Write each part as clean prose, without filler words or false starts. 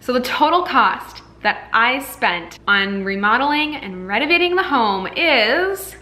So the total cost that I spent on remodeling and renovating the home is,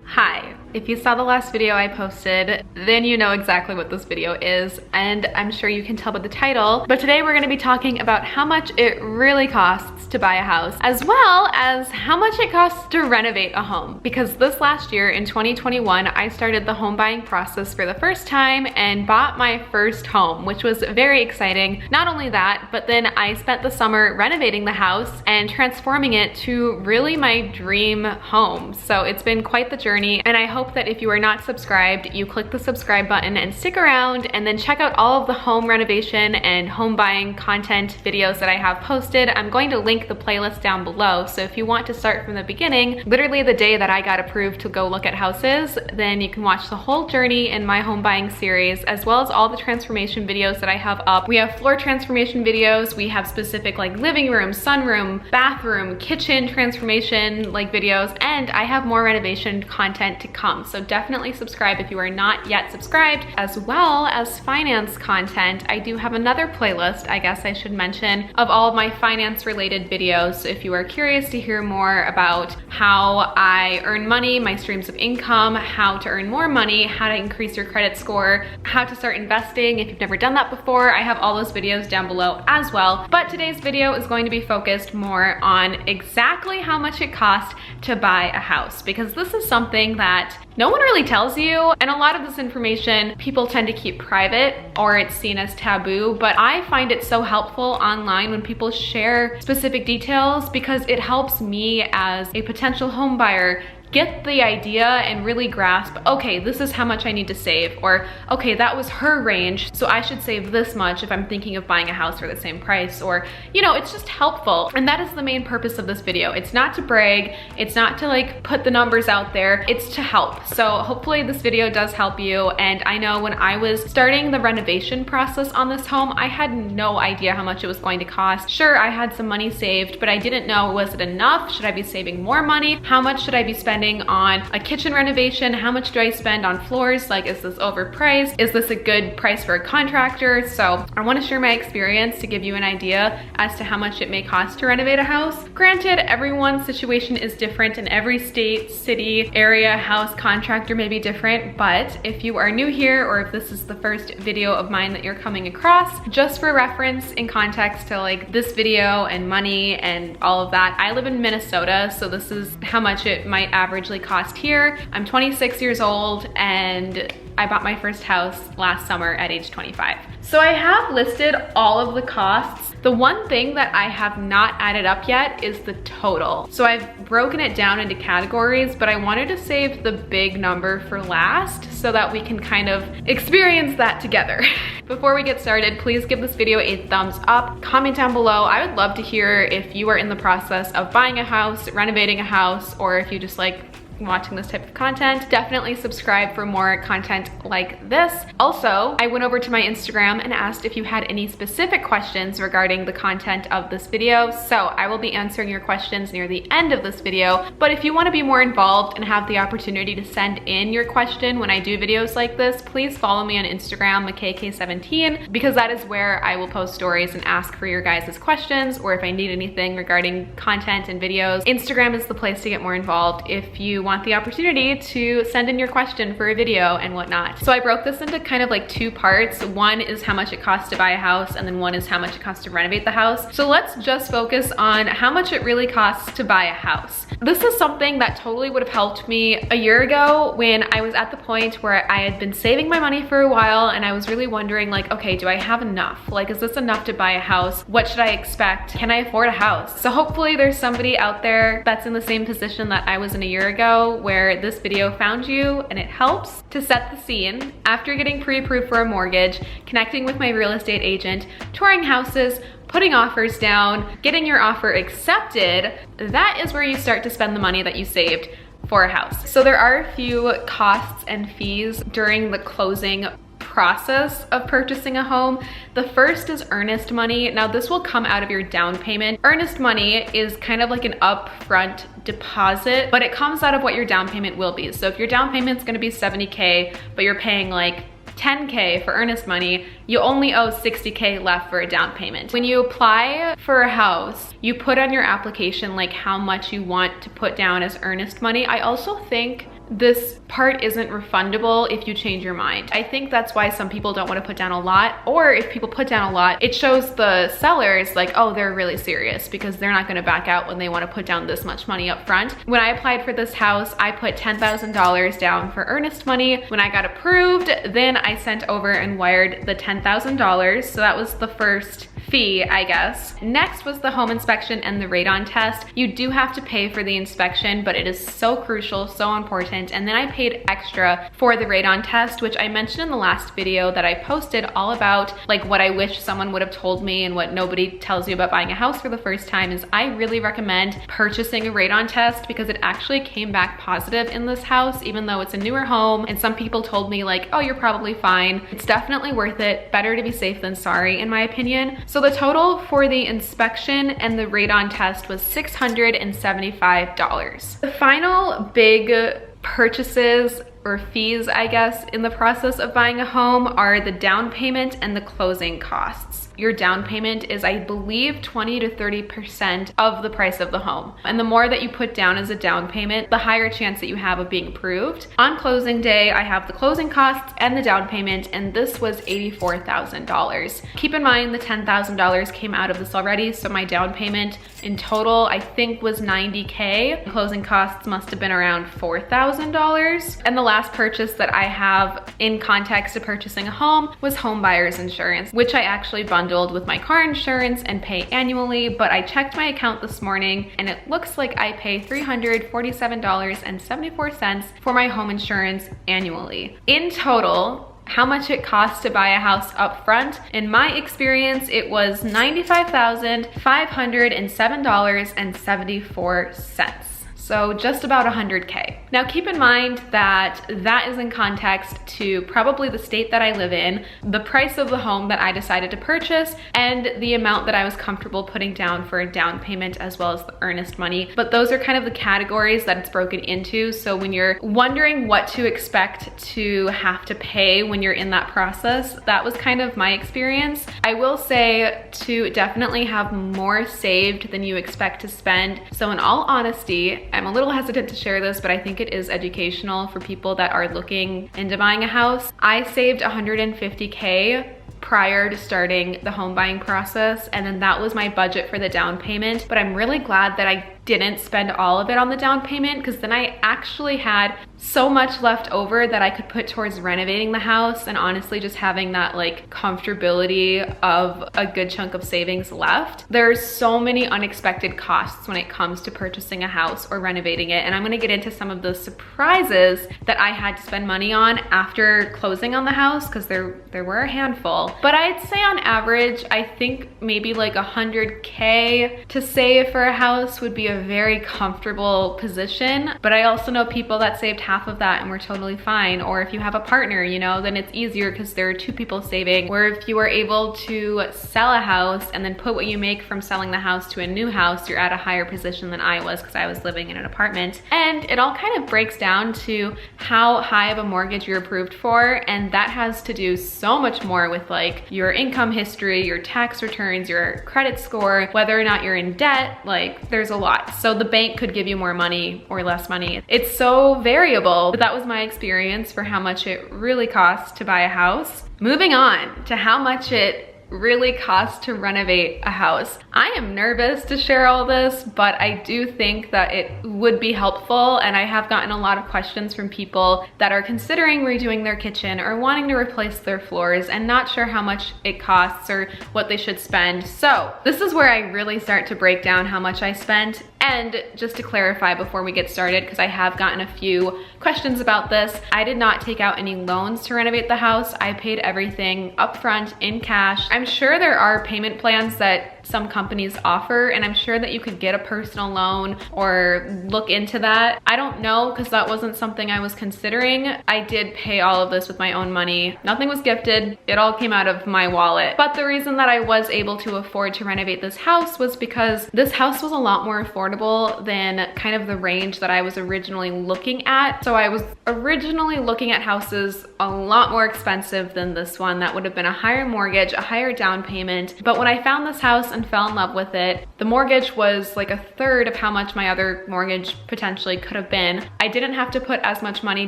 Hi. If you saw the last video I posted, then you know exactly what this video is, and I'm sure you can tell by the title. But today we're gonna be talking about how much it really costs to buy a house, as well as how much it costs to renovate a home. Because this last year, in 2021, I started the home buying process for the first time and bought my first home, which was very exciting. Not only that, but then I spent the summer renovating the house and transforming it to really my dream home. So it's been quite the journey, and I hope that if you are not subscribed, you click the subscribe button and stick around, and then check out all of the home renovation and home buying content videos that I have posted. I'm going to link the playlist down below, so if you want to start from the beginning, literally the day that I got approved to go look at houses, then you can watch the whole journey in my home buying series, as well as all the transformation videos that I have up. We have floor transformation videos, we have specific like living room, sunroom, bathroom, kitchen transformation like videos, and I have more renovation content to come. So definitely subscribe if you are not yet subscribed, as well as finance content. I do have another playlist, I guess I should mention, of all of my finance related videos. So if you are curious to hear more about how I earn money, my streams of income, how to earn more money, how to increase your credit score, how to start investing if you've never done that before, I have all those videos down below as well. But today's video is going to be focused more on exactly how much it costs to buy a house, because this is something that no one really tells you, and a lot of this information people tend to keep private, or it's seen as taboo, but I find it so helpful online when people share specific details, because it helps me as a potential home buyer get the idea and really grasp, okay, this is how much I need to save, or okay, that was her range, so I should save this much if I'm thinking of buying a house for the same price, or, you know, it's just helpful. And that is the main purpose of this video. It's not to brag, it's not to like put the numbers out there, it's to help. So hopefully this video does help you. And I know when I was starting the renovation process on this home, I had no idea how much it was going to cost. Sure, I had some money saved, but I didn't know, was it enough? Should I be saving more money? How much should I be spending on a kitchen renovation? How much do I spend on floors? Like, is this overpriced? Is this a good price for a contractor? So I want to share my experience to give you an idea as to how much it may cost to renovate a house. Granted, everyone's situation is different, and every state, city, area, house, contractor may be different, but if you are new here, or if this is the first video of mine that you're coming across, just for reference in context to like this video and money and all of that, I live in Minnesota, so this is how much it might averagely cost here. I'm 26 years old, and I bought my first house last summer at age 25. So I have listed all of the costs. The one thing that I have not added up yet is the total. So I've broken it down into categories, but I wanted to save the big number for last so that we can kind of experience that together. Before we get started, please give this video a thumbs up. Comment down below. I would love to hear if you are in the process of buying a house, renovating a house, or if you just like watching this type of content. Definitely subscribe for more content like this. Also, I went over to my Instagram and asked if you had any specific questions regarding the content of this video, so I will be answering your questions near the end of this video. But if you want to be more involved and have the opportunity to send in your question when I do videos like this, please follow me on Instagram, makaylasamountry, because that is where I will post stories and ask for your guys' questions, or if I need anything regarding content and videos. Instagram is the place to get more involved if you want the opportunity to send in your question for a video and whatnot. So I broke this into kind of like two parts. One is how much it costs to buy a house, and then one is how much it costs to renovate the house. So let's just focus on how much it really costs to buy a house. This is something that totally would have helped me a year ago when I was at the point where I had been saving my money for a while, and I was really wondering like, okay, do I have enough? Like, is this enough to buy a house? What should I expect? Can I afford a house? So hopefully there's somebody out there that's in the same position that I was in a year ago, where this video found you, and it helps to set the scene. After getting pre-approved for a mortgage, connecting with my real estate agent, touring houses, putting offers down, getting your offer accepted, that is where you start to spend the money that you saved for a house. So there are a few costs and fees during the closing process of purchasing a home. The first is earnest money. Now this will come out of your down payment. Earnest money is kind of like an upfront deposit, but it comes out of what your down payment will be. So if your down payment's gonna be $70K, but you're paying like $10K for earnest money, you only owe $60K left for a down payment. When you apply for a house, you put on your application like how much you want to put down as earnest money. I also think this part isn't refundable if you change your mind. I think that's why some people don't want to put down a lot, or if people put down a lot, it shows the sellers like, oh, they're really serious because they're not going to back out when they want to put down this much money up front. When I applied for this house, I put $10,000 down for earnest money. When I got approved, then I sent over and wired the $10,000. So that was the first fee, I guess. Next was the home inspection and the radon test. You do have to pay for the inspection, but it is so crucial, so important. And then I paid extra for the radon test, which I mentioned in the last video that I posted all about like what I wish someone would have told me and what nobody tells you about buying a house for the first time is I really recommend purchasing a radon test because it actually came back positive in this house, even though it's a newer home. And some people told me like, oh, you're probably fine. It's definitely worth it. Better to be safe than sorry, in my opinion. So the total for the inspection and the radon test was $675. The final big purchases or fees, I guess, in the process of buying a home are the down payment and the closing costs. Your down payment is, I believe, 20 to 30% of the price of the home. And the more that you put down as a down payment, the higher chance that you have of being approved. On closing day, I have the closing costs and the down payment, and this was $84,000. Keep in mind the $10,000 came out of this already, so my down payment in total, I think, was $90K. Closing costs must have been around $4,000. And the last purchase that I have in context of purchasing a home was home buyer's insurance, which I actually bundled with my car insurance and pay annually, but I checked my account this morning and it looks like I pay $347.74 for my home insurance annually. In total, how much it costs to buy a house up front, in my experience, it was $95,507.74. So just about 100K. Now keep in mind that that is in context to probably the state that I live in, the price of the home that I decided to purchase, and the amount that I was comfortable putting down for a down payment as well as the earnest money. But those are kind of the categories that it's broken into. So when you're wondering what to expect to have to pay when you're in that process, that was kind of my experience. I will say to definitely have more saved than you expect to spend. So in all honesty, I'm a little hesitant to share this, but I think it is educational for people that are looking into buying a house. I saved $150K prior to starting the home buying process, and then that was my budget for the down payment. But I'm really glad that I didn't spend all of it on the down payment, because then I actually had so much left over that I could put towards renovating the house and honestly just having that like comfortability of a good chunk of savings left. There's so many unexpected costs when it comes to purchasing a house or renovating it, and I'm gonna get into some of the surprises that I had to spend money on after closing on the house, because there were a handful. But I'd say on average, I think maybe like 100K to save for a house would be a very comfortable position. But I also know people that saved half of that and were totally fine. Or if you have a partner, you know, then it's easier because there are two people saving. Or if you are able to sell a house and then put what you make from selling the house to a new house, you're at a higher position than I was, because I was living in an apartment. And it all kind of breaks down to how high of a mortgage you're approved for, and that has to do so much more with like your income history, your tax returns, your credit score, whether or not you're in debt. Like there's a lot. So the bank could give you more money or less money. It's so variable, but that was my experience for how much it really costs to buy a house. Moving on to how much it really costs to renovate a house. I am nervous to share all this, but I do think that it would be helpful, and I have gotten a lot of questions from people that are considering redoing their kitchen or wanting to replace their floors and not sure how much it costs or what they should spend. So this is where I really start to break down how much I spent. And just to clarify before we get started, because I have gotten a few questions about this, I did not take out any loans to renovate the house. I paid everything upfront in cash. I'm sure there are payment plans that some companies offer, and I'm sure that you could get a personal loan or look into that. I don't know, because that wasn't something I was considering. I did pay all of this with my own money. Nothing was gifted. It all came out of my wallet. But the reason that I was able to afford to renovate this house was because this house was a lot more affordable than kind of the range that I was originally looking at. So I was originally looking at houses a lot more expensive than this one. That would have been a higher mortgage, a higher down payment. But when I found this house and fell in love with it, the mortgage was like a third of how much my other mortgage potentially could have been. I didn't have to put as much money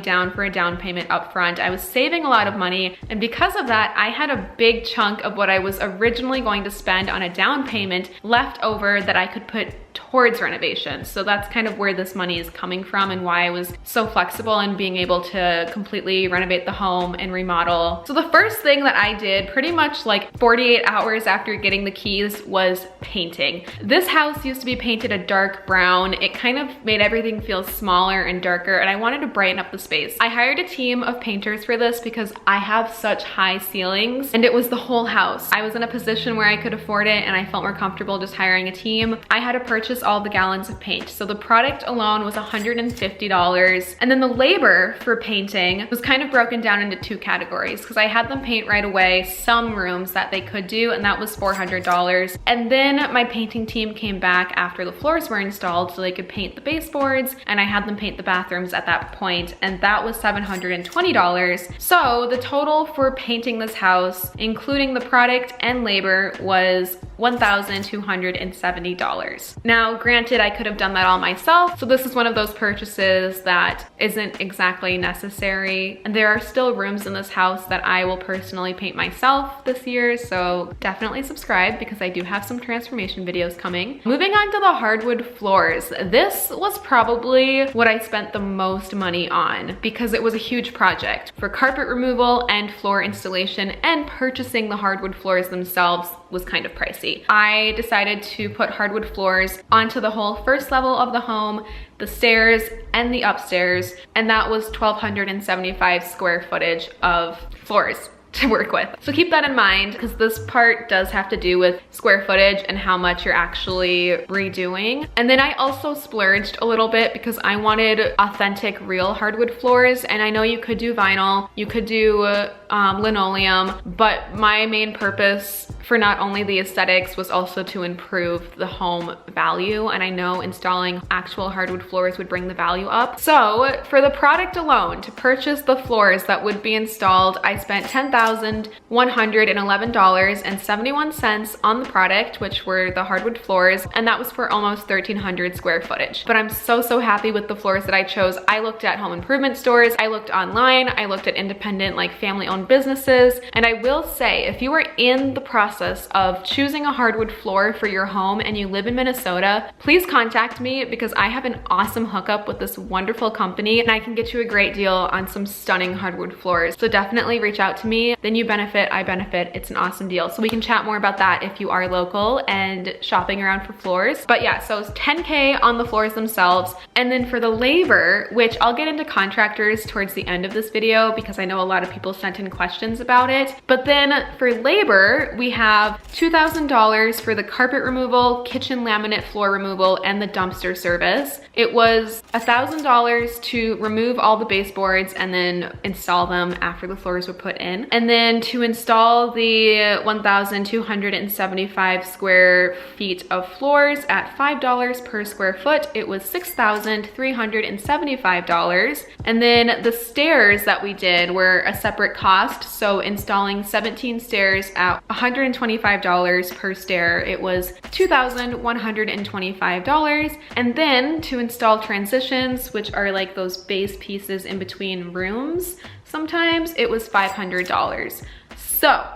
down for a down payment up front. I was saving a lot of money, and because of that, I had a big chunk of what I was originally going to spend on a down payment left over that I could put towards renovation. So that's kind of where this money is coming from and why I was so flexible in being able to completely renovate the home and remodel. So the first thing that I did pretty much like 48 hours after getting the keys was painting. This house used to be painted a dark brown. It kind of made everything feel smaller and darker, and I wanted to brighten up the space. I hired a team of painters for this because I have such high ceilings, and it was the whole house. I was in a position where I could afford it, and I felt more comfortable just hiring a team. I had to purchase all the gallons of paint. So the product alone was $150. And then the labor for painting was kind of broken down into two categories, because I had them paint right away some rooms that they could do, and that was $400. And then my painting team came back after the floors were installed so they could paint the baseboards, and I had them paint the bathrooms at that point, and that was $720. So the total for painting this house, including the product and labor, was $1,270. Now, granted, I could have done that all myself, so this is one of those purchases that isn't exactly necessary. And there are still rooms in this house that I will personally paint myself this year, so definitely subscribe because I do have some transformation videos coming. Moving on to the hardwood floors. This was probably what I spent the most money on because it was a huge project for carpet removal and floor installation, and purchasing the hardwood floors themselves was kind of pricey. I decided to put hardwood floors onto the whole first level of the home, the stairs, and the upstairs, and that was 1,275 square footage of floors to work with. So keep that in mind, because this part does have to do with square footage and how much you're actually redoing. And then I also splurged a little bit because I wanted authentic, real hardwood floors. And I know you could do vinyl, you could do linoleum, but my main purpose for not only the aesthetics was also to improve the home value. And I know installing actual hardwood floors would bring the value up. So for the product alone, to purchase the floors that would be installed, I spent $10,111.71 on the product, which were the hardwood floors, and that was for almost 1,300 square footage. But I'm so happy with the floors that I chose. I looked at home improvement stores, I looked online, I looked at independent, like family-owned businesses, and I will say, if you are in the process of choosing a hardwood floor for your home and you live in Minnesota, please contact me because I have an awesome hookup with this wonderful company, and I can get you a great deal on some stunning hardwood floors. So definitely reach out to me. Then you benefit, I benefit. It's an awesome deal. So we can chat more about that if you are local and shopping around for floors. But yeah, so it's $10K on the floors themselves. And then for the labor, which I'll get into contractors towards the end of this video because I know a lot of people sent in questions about it. But then for labor, we have $2,000 for the carpet removal, kitchen laminate floor removal, and the dumpster service. It was $1,000 to remove all the baseboards and then install them after the floors were put in. And then to install the 1,275 square feet of floors at $5 per square foot, it was $6,375. And then the stairs that we did were a separate cost. So installing 17 stairs at $125 per stair, it was $2,125. And then to install transitions, which are like those base pieces in between rooms, sometimes it was $500. So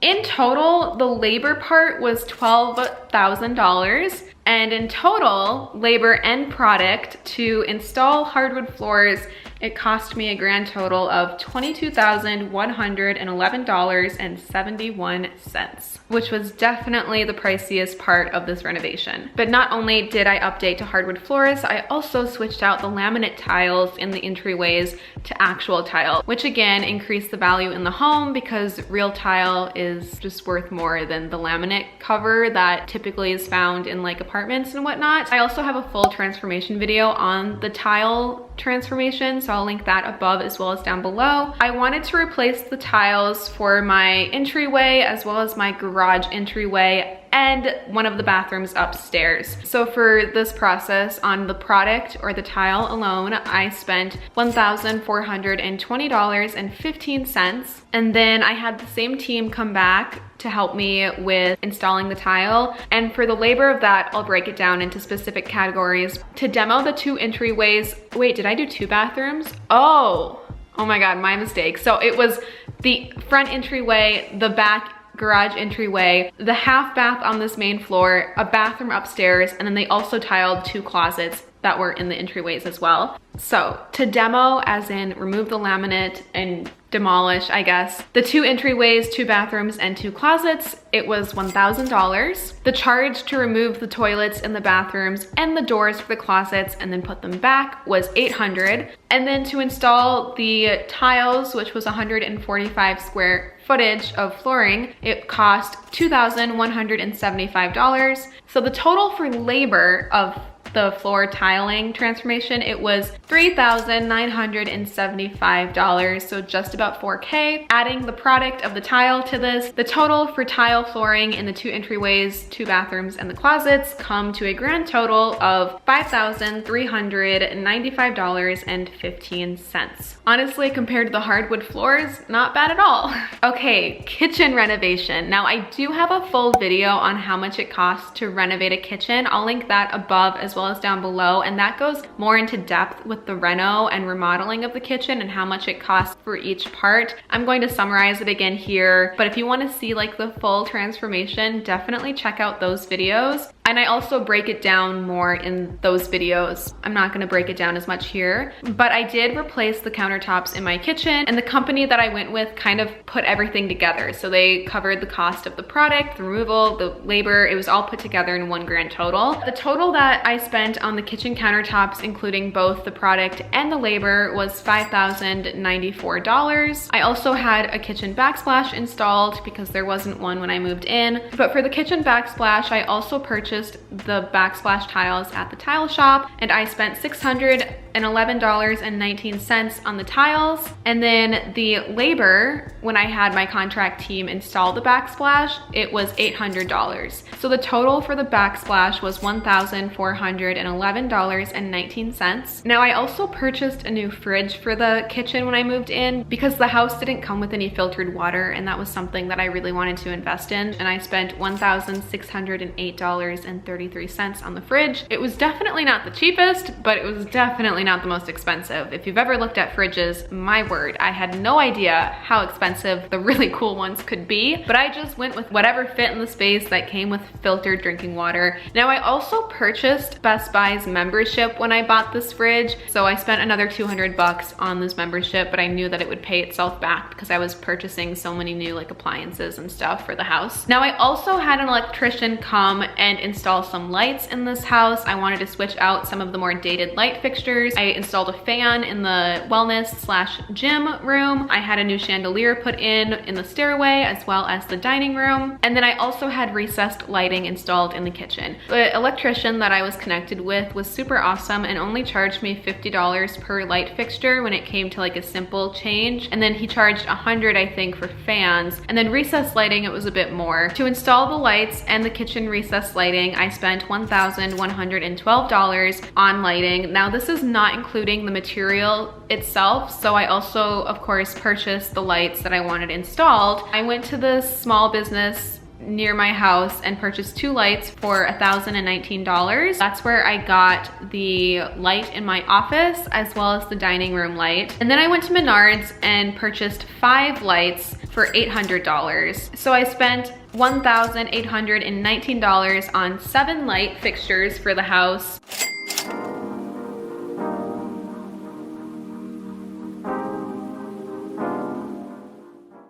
in total, the labor part was $12,000. And in total, labor and product to install hardwood floors it cost me a grand total of $22,111.71, which was definitely the priciest part of this renovation. But not only did I update to hardwood floors, I also switched out the laminate tiles in the entryways to actual tile, which again increased the value in the home because real tile is just worth more than the laminate cover that typically is found in like apartments and whatnot. I also have a full transformation video on the tile transformation, so I'll link that above as well as down below. I wanted to replace the tiles for my entryway as well as my garage entryway and one of the bathrooms upstairs. So for this process on the product or the tile alone, I spent $1,420.15. And then I had the same team come back to help me with installing the tile. And for the labor of that, I'll break it down into specific categories. To demo the 2 entryways, wait, did I do 2 bathrooms? Oh my God, my mistake. So it was the front entryway, the back garage entryway, the half bath on this main floor, a bathroom upstairs, and then they also tiled 2 closets that were in the entryways as well. So to demo, as in remove the laminate and demolish, I guess, the 2 entryways, 2 bathrooms, and 2 closets, it was $1,000. The charge to remove the toilets in the bathrooms and the doors for the closets and then put them back was $800. And then to install the tiles, which was 145 square footage of flooring, it cost $2,175. So the total for labor of the floor tiling transformation, it was $3,975, so just about $4K. Adding the product of the tile to this, the total for tile flooring in the 2 entryways, 2 bathrooms, and the closets come to a grand total of $5,395.15. Honestly, compared to the hardwood floors, not bad at all. Okay, kitchen renovation. Now I do have a full video on how much it costs to renovate a kitchen. I'll link that above as well as down below, and that goes more into depth with the reno and remodeling of the kitchen and how much it costs for each part. I'm going to summarize it again here, but if you want to see like the full transformation, definitely check out those videos. And I also break it down more in those videos. I'm not gonna break it down as much here, but I did replace the countertops in my kitchen, and the company that I went with kind of put everything together. So they covered the cost of the product, the removal, the labor. It was all put together in one grand total. The total that I spent on the kitchen countertops, including both the product and the labor, was $5,094. I also had a kitchen backsplash installed because there wasn't one when I moved in. But for the kitchen backsplash, I also purchased the backsplash tiles at the tile shop, and I spent $611.19 on the tiles. And then the labor, when I had my contract team install the backsplash, it was $800. So the total for the backsplash was $1,411.19. Now I also purchased a new fridge for the kitchen when I moved in because the house didn't come with any filtered water, and that was something that I really wanted to invest in. And I spent $1,608.33 on the fridge. It was definitely not the cheapest, but it was definitely not the most expensive. If you've ever looked at fridges, my word, I had no idea how expensive the really cool ones could be, but I just went with whatever fit in the space that came with filtered drinking water. Now I also purchased Best Buy's membership when I bought this fridge, so I spent another $200 on this membership, but I knew that it would pay itself back because I was purchasing so many new like appliances and stuff for the house. Now I also had an electrician come and install some lights in this house. I wanted to switch out some of the more dated light fixtures. I installed a fan in the wellness/gym room. I had a new chandelier put in the stairway as well as the dining room. And then I also had recessed lighting installed in the kitchen. The electrician that I was connected with was super awesome and only charged me $50 per light fixture when it came to like a simple change. And then he charged $100, I think, for fans. And then recessed lighting, it was a bit more. To install the lights and the kitchen recessed lighting, I spent $1,112 on lighting. Now this is not including the material itself, so I also of course purchased the lights that I wanted installed. I went to this small business near my house and purchased 2 lights for $1,019. That's where I got the light in my office as well as the dining room light. And then I went to Menards and purchased 5 lights for $800. So I spent $1,819 on 7 light fixtures for the house.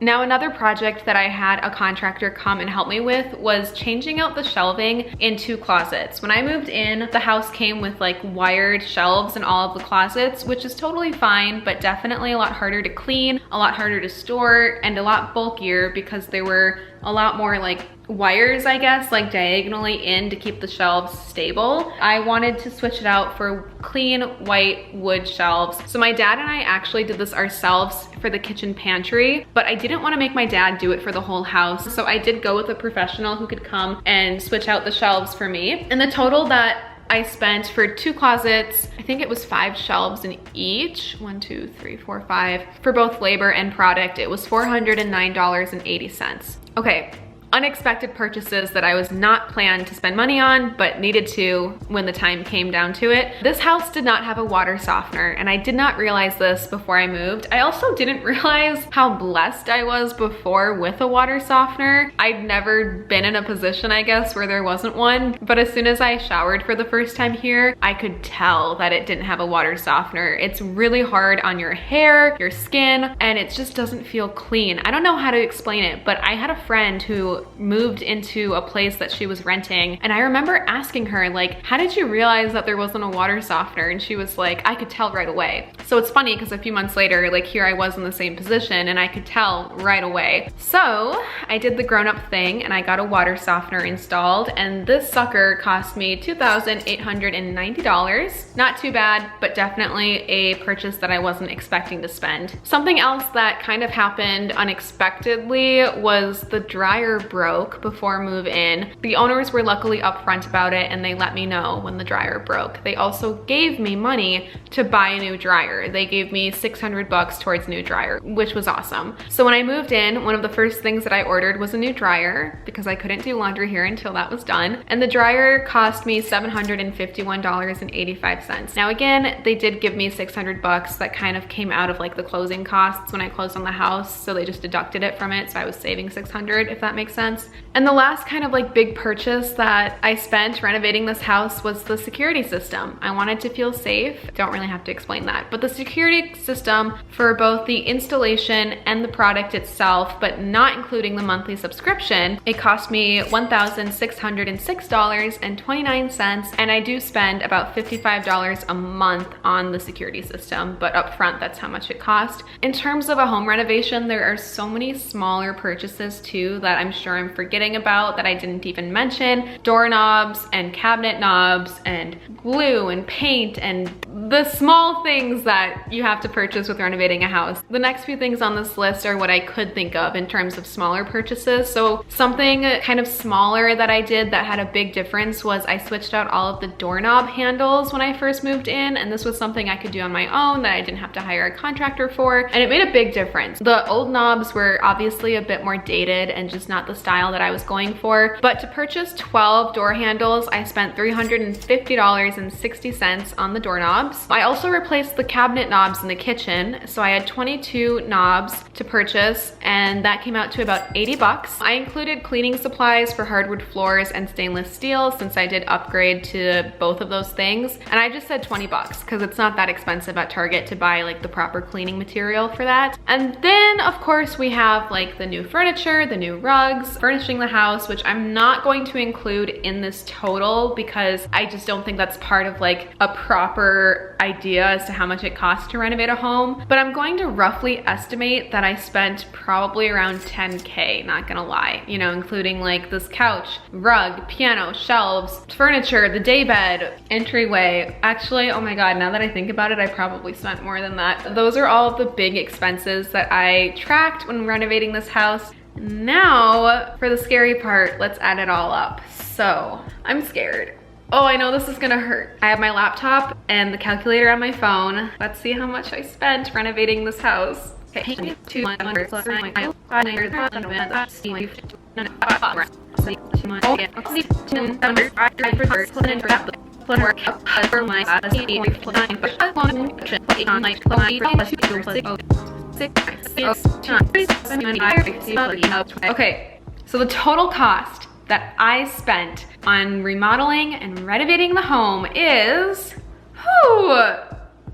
Now, another project that I had a contractor come and help me with was changing out the shelving in 2 closets. When I moved in, the house came with like wired shelves in all of the closets, which is totally fine, but definitely a lot harder to clean, a lot harder to store, and a lot bulkier because there were a lot more like wires, I guess, like diagonally in to keep the shelves stable. I wanted to switch it out for clean white wood shelves. So my dad and I actually did this ourselves for the kitchen pantry, but I didn't want to make my dad do it for the whole house. So I did go with a professional who could come and switch out the shelves for me. And the total that I spent for 2 closets, I think it was 5 shelves in each, 1, 2, 3, 4, 5, for both labor and product, it was $409.80. Okay, unexpected purchases that I was not planned to spend money on, but needed to when the time came down to it. This house did not have a water softener, and I did not realize this before I moved. I also didn't realize how blessed I was before with a water softener. I'd never been in a position, I guess, where there wasn't one, but as soon as I showered for the first time here, I could tell that it didn't have a water softener. It's really hard on your hair, your skin, and it just doesn't feel clean. I don't know how to explain it, but I had a friend who moved into a place that she was renting, and I remember asking her, like, how did you realize that there wasn't a water softener? And she was like, I could tell right away. So it's funny because a few months later, like, here I was in the same position and I could tell right away. So I did the grown-up thing and I got a water softener installed, and this sucker cost me $2,890. Not too bad, but definitely a purchase that I wasn't expecting to spend. Something else that kind of happened unexpectedly was the dryer broke before move in. The owners were luckily upfront about it and they let me know when the dryer broke. They also gave me money to buy a new dryer. They gave me 600 bucks towards new dryer, which was awesome. So when I moved in, one of the first things that I ordered was a new dryer because I couldn't do laundry here until that was done. And the dryer cost me $751.85. Now again, they did give me 600 bucks that kind of came out of like the closing costs when I closed on the house. So they just deducted it from it. So I was saving 600, if that makes sense. And the last kind of like big purchase that I spent renovating this house was the security system. I wanted to feel safe. Don't really have to explain that, but the security system for both the installation and the product itself, but not including the monthly subscription, it cost me $1,606.29, and I do spend about $55 a month on the security system, but upfront that's how much it cost. In terms of a home renovation, there are so many smaller purchases too that I'm sure I'm forgetting about that I didn't even mention. Doorknobs and cabinet knobs and glue and paint and the small things that you have to purchase with renovating a house. The next few things on this list are what I could think of in terms of smaller purchases. So something kind of smaller that I did that had a big difference was I switched out all of the doorknob handles when I first moved in, and this was something I could do on my own that I didn't have to hire a contractor for, and it made a big difference. The old knobs were obviously a bit more dated and just not the style that I was going for, but to purchase 12 door handles, I spent $350.60 on the doorknobs. I also replaced the cabinet knobs in the kitchen, so I had 22 knobs to purchase, and that came out to about 80 bucks. I included cleaning supplies for hardwood floors and stainless steel since I did upgrade to both of those things, and I just said 20 bucks because it's not that expensive at Target to buy like the proper cleaning material for that. And then of course we have like the new furniture, the new rugs, furnishing the house, which I'm not going to include in this total because I just don't think that's part of like a proper idea as to how much it costs to renovate a home. But I'm going to roughly estimate that I spent probably around 10K, not gonna lie, you know, including like this couch, rug, piano, shelves, furniture, the daybed, entryway. Actually, oh my God, now that I think about it, I probably spent more than that. Those are all of the big expenses that I tracked when renovating this house. Now, for the scary part, let's add it all up. So, I'm scared. Oh, I know this is gonna hurt. I have my laptop and the calculator on my phone. Let's see how much I spent renovating this house. Okay, okay, so the total cost that I spent on remodeling and renovating the home is,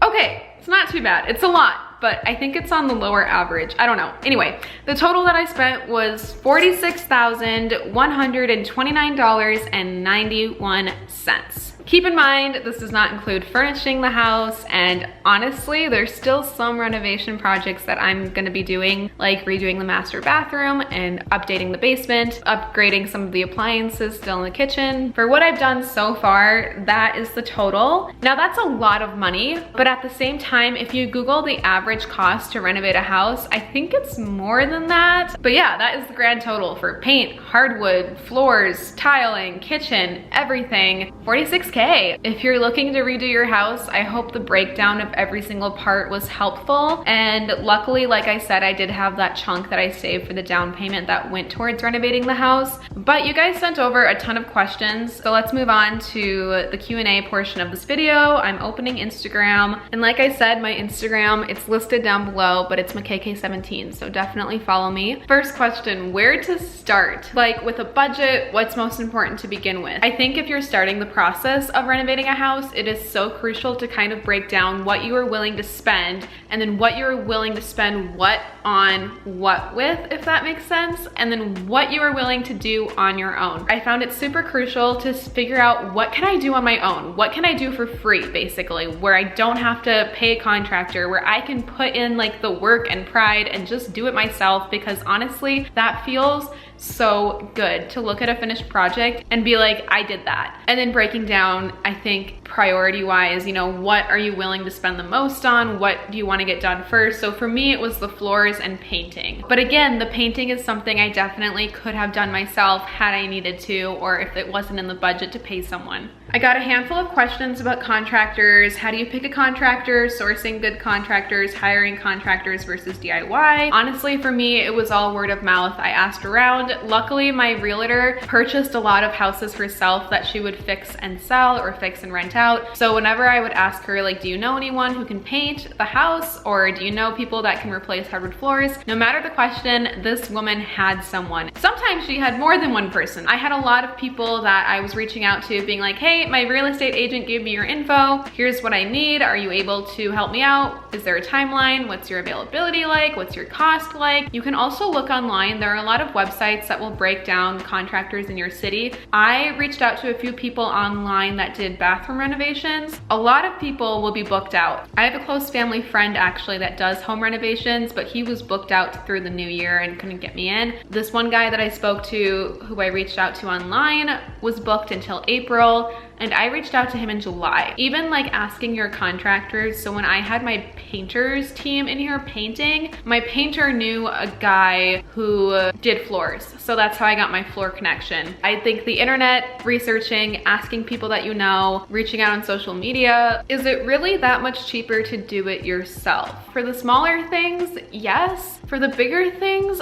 okay, it's not too bad. It's a lot. not, but I think it's on the lower average. I don't know. Anyway, the total that I spent was $46,129.91. Keep in mind, this does not include furnishing the house, and honestly, there's still some renovation projects that I'm gonna be doing, like redoing the master bathroom and updating the basement, upgrading some of the appliances still in the kitchen. For what I've done so far, that is the total. Now that's a lot of money, but at the same time, if you Google the average cost to renovate a house, I think it's more than that. But yeah, that is the grand total for paint, hardwood, floors, tiling, kitchen, everything, $46K. If you're looking to redo your house, I hope the breakdown of every single part was helpful. And luckily, like I said, I did have that chunk that I saved for the down payment that went towards renovating the house. But you guys sent over a ton of questions, so let's move on to the Q&A portion of this video. I'm opening Instagram, and like I said, my Instagram, it's listed down below, but it's makaylasamountry, so definitely follow me. First question, where to start? Like with a budget, what's most important to begin with? I think if you're starting the process of renovating a house, it is so crucial to kind of break down what you are willing to spend, and then what you're willing to spend what on what with, if that makes sense, and then what you are willing to do on your own. I found it super crucial to figure out, what can I do on my own? What can I do for free, basically, where I don't have to pay a contractor, where I can put in like the work and pride and just do it myself, because honestly, that feels so good to look at a finished project and be like, I did that. And then breaking down, I think priority wise, you know, what are you willing to spend the most on? What do you want to get done first? So for me, it was the floors and painting. But again, the painting is something I definitely could have done myself had I needed to, or if it wasn't in the budget to pay someone. I got a handful of questions about contractors. How do you pick a contractor? Sourcing good contractors, hiring contractors versus DIY. Honestly, for me, it was all word of mouth. I asked around. Luckily, my realtor purchased a lot of houses herself that she would fix and sell or fix and rent out. So whenever I would ask her, like, do you know anyone who can paint the house, or do you know people that can replace hardwood floors? No matter the question, this woman had someone. Sometimes she had more than one person. I had a lot of people that I was reaching out to being like, hey, my real estate agent gave me your info. Here's what I need. Are you able to help me out? Is there a timeline? What's your availability like? What's your cost like? You can also look online. There are a lot of websites that will break down contractors in your city. I reached out to a few people online that did bathroom renovations. A lot of people will be booked out. I have a close family friend actually that does home renovations, but he was booked out through the new year and couldn't get me in. This one guy that I spoke to, who I reached out to online, was booked until April, and I reached out to him in July. Even like asking your contractors, so when I had my painters team in here painting, my painter knew a guy who did floors. So that's how I got my floor connection. I think the internet, researching, asking people that you know, reaching out on social media, is it really that much cheaper to do it yourself? For the smaller things, yes. For the bigger things,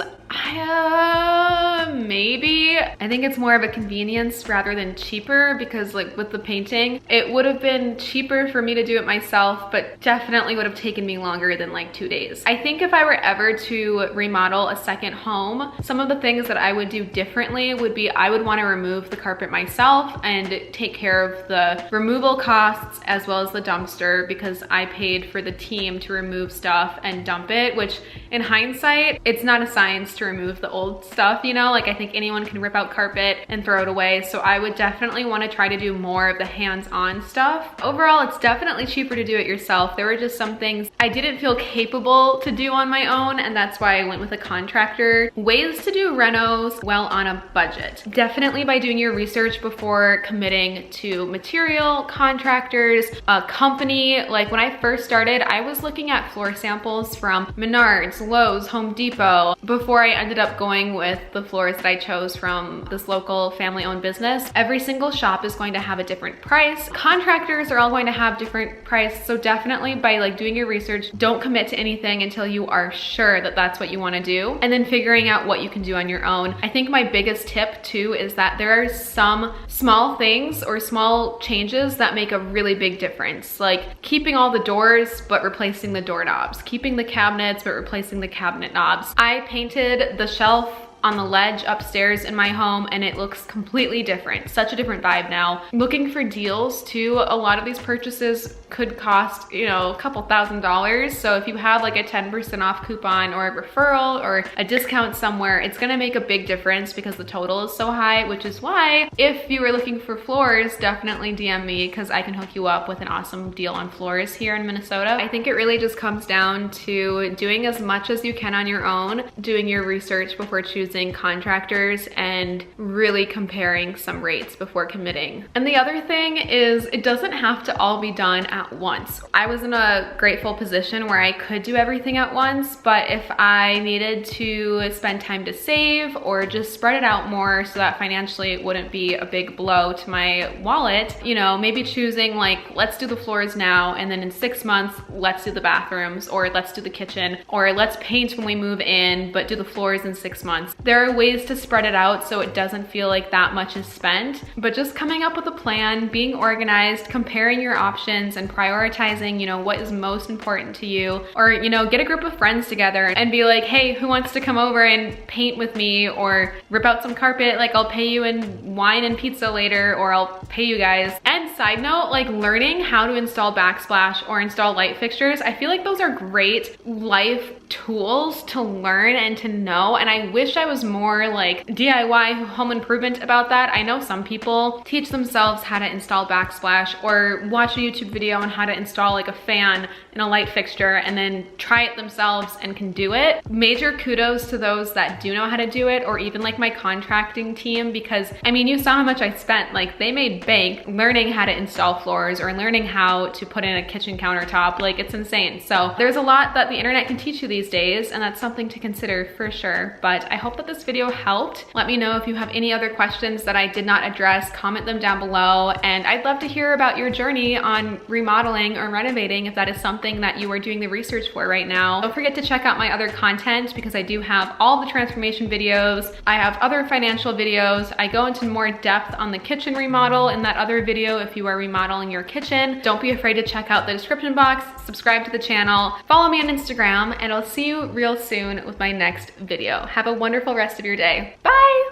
maybe. I think it's more of a convenience rather than cheaper, because like with the painting, it would have been cheaper for me to do it myself, but definitely would have taken me longer than like 2 days. I think if I were ever to remodel a second home, some of the things that I would do differently would be, I would want to remove the carpet myself and take care of the removal costs as well as the dumpster, because I paid for the team to remove stuff and dump it, which in hindsight, it's not a science to remove the old stuff, you know, like I think anyone can rip out carpet and throw it away. So I would definitely want to try to do more of the hands-on stuff. Overall, it's definitely cheaper to do it yourself. There were just some things I didn't feel capable to do on my own, and that's why I went with a contractor. Ways to do renos well on a budget. Definitely by doing your research before committing to material, contractors, a company. Like when I first started, I was looking at floor samples from Menards, Lowe's, Home Depot, before I ended up going with the floors that I chose from this local family-owned business. Every single shop is going to have a different price. Contractors are all going to have different price. So definitely by like doing your research, don't commit to anything until you are sure that that's what you want to do, and then figuring out what you can do on your own. I think my biggest tip too is that there are some small things or small changes that make a really big difference. Like keeping all the doors but replacing the doorknobs, keeping the cabinets but replacing the cabinet knobs. I painted the shelf on the ledge upstairs in my home and it looks completely different. Such a different vibe now. Looking for deals too. A lot of these purchases could cost, you know, a couple $1,000s. So if you have like a 10% off coupon or a referral or a discount somewhere, it's gonna make a big difference because the total is so high, which is why if you were looking for floors, definitely DM me because I can hook you up with an awesome deal on floors here in Minnesota. I think it really just comes down to doing as much as you can on your own, doing your research before choosing contractors, and really comparing some rates before committing. And the other thing is it doesn't have to all be done at once. I was in a grateful position where I could do everything at once, but if I needed to spend time to save or just spread it out more so that financially it wouldn't be a big blow to my wallet, you know, maybe choosing like, let's do the floors now and then in 6 months, let's do the bathrooms, or let's do the kitchen, or let's paint when we move in, but do the floors in 6 months. There are ways to spread it out so it doesn't feel like that much is spent, but just coming up with a plan, being organized, comparing your options and prioritizing, you know, what is most important to you, or, you know, get a group of friends together and be like, hey, who wants to come over and paint with me or rip out some carpet? Like, I'll pay you in wine and pizza later, or I'll pay you guys. And side note, like learning how to install backsplash or install light fixtures, I feel like those are great life tools to learn and to know. And I wish I was more like DIY home improvement about that. I know some people teach themselves how to install backsplash or watch a YouTube video on how to install like a fan in a light fixture and then try it themselves and can do it. Major kudos to those that do know how to do it, or even like my contracting team, because I mean, you saw how much I spent. Like, they made bank learning how to install floors or learning how to put in a kitchen countertop. Like, it's insane. So there's a lot that the internet can teach you these days, and that's something to consider for sure. But I hope that this video helped. Let me know if you have any other questions that I did not address. Comment them down below, and I'd love to hear about your journey on remodeling or renovating if that is something that you are doing the research for right now. Don't forget to check out my other content because I do have all the transformation videos. I have other financial videos. I go into more depth on the kitchen remodel in that other video if you are remodeling your kitchen. Don't be afraid to check out the description box, subscribe to the channel, follow me on Instagram, and I'll see you real soon with my next video. Have a wonderful rest of your day. Bye!